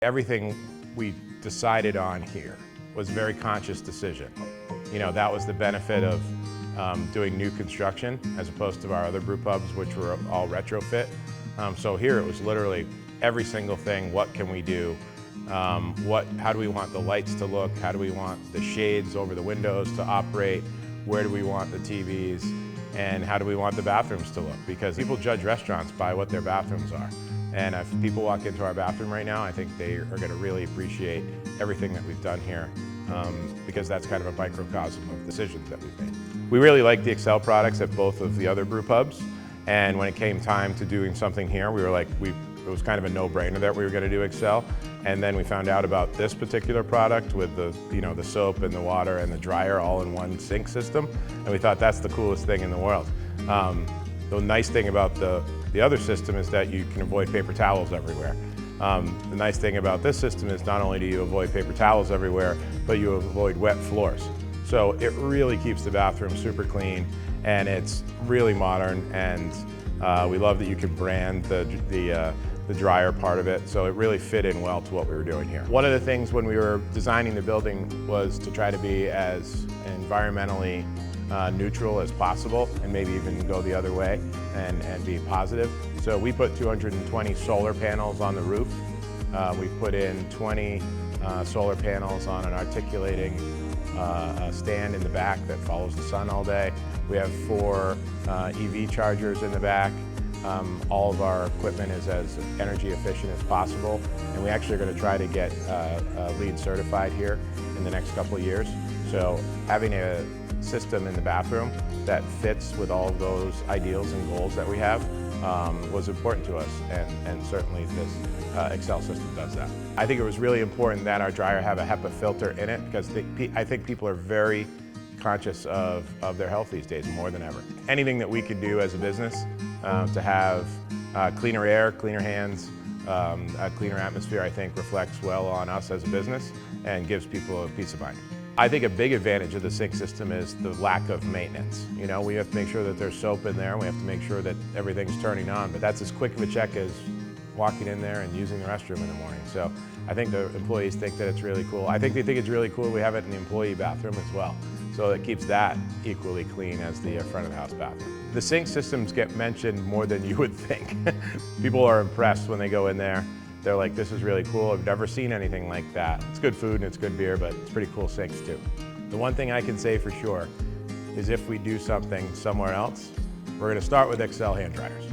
Everything we decided on here was a very conscious decision. You know, that was the benefit of doing new construction as opposed to our other brew pubs, which were all retrofit. So here it was literally every single thing. What can we do? How do we want the lights to look? How do we want the shades over the windows to operate? Where do we want the TVs? And how do we want the bathrooms to look? Because people judge restaurants by what their bathrooms are. And if people walk into our bathroom right now, I think they are going to really appreciate everything that we've done here, because that's kind of a microcosm of decisions that we've made. We really like the Excel products at both of the other brew pubs, and when it came time to doing something here, we were like, it was kind of a no-brainer that we were going to do Excel. And then we found out about this particular product with the soap and the water and the dryer all in one sink system, and we thought that's the coolest thing in the world. The nice thing about the other system is that you can avoid paper towels everywhere. The nice thing about this system is not only do you avoid paper towels everywhere, but you avoid wet floors. So it really keeps the bathroom super clean, and it's really modern, and we love that you can brand the dryer part of it, so it really fit in well to what we were doing here. One of the things when we were designing the building was to try to be as environmentally neutral as possible, and maybe even go the other way and be positive. So we put 220 solar panels on the roof. We put in 20 solar panels on an articulating stand in the back that follows the sun all day. We have 4 EV chargers in the back. All of our equipment is as energy efficient as possible, and we actually are going to try to get LEED certified here in the next couple of years. So having a system in the bathroom that fits with all of those ideals and goals that we have was important to us, and certainly this Excel system does that. I think it was really important that our dryer have a HEPA filter in it, because I think people are very conscious of their health these days more than ever. Anything that we could do as a business to have cleaner air, cleaner hands, a cleaner atmosphere, I think reflects well on us as a business and gives people a peace of mind. I think a big advantage of the sink system is the lack of maintenance. You know, we have to make sure that there's soap in there, we have to make sure that everything's turning on, but that's as quick of a check as walking in there and using the restroom in the morning. So I think the employees think that it's really cool. I think they think it's really cool we have it in the employee bathroom as well. So it keeps that equally clean as the front of the house bathroom. The sink systems get mentioned more than you would think. People are impressed when they go in there. They're like, this is really cool. I've never seen anything like that. It's good food and it's good beer, but it's pretty cool sinks too. The one thing I can say for sure is if we do something somewhere else, we're going to start with XL hand dryers.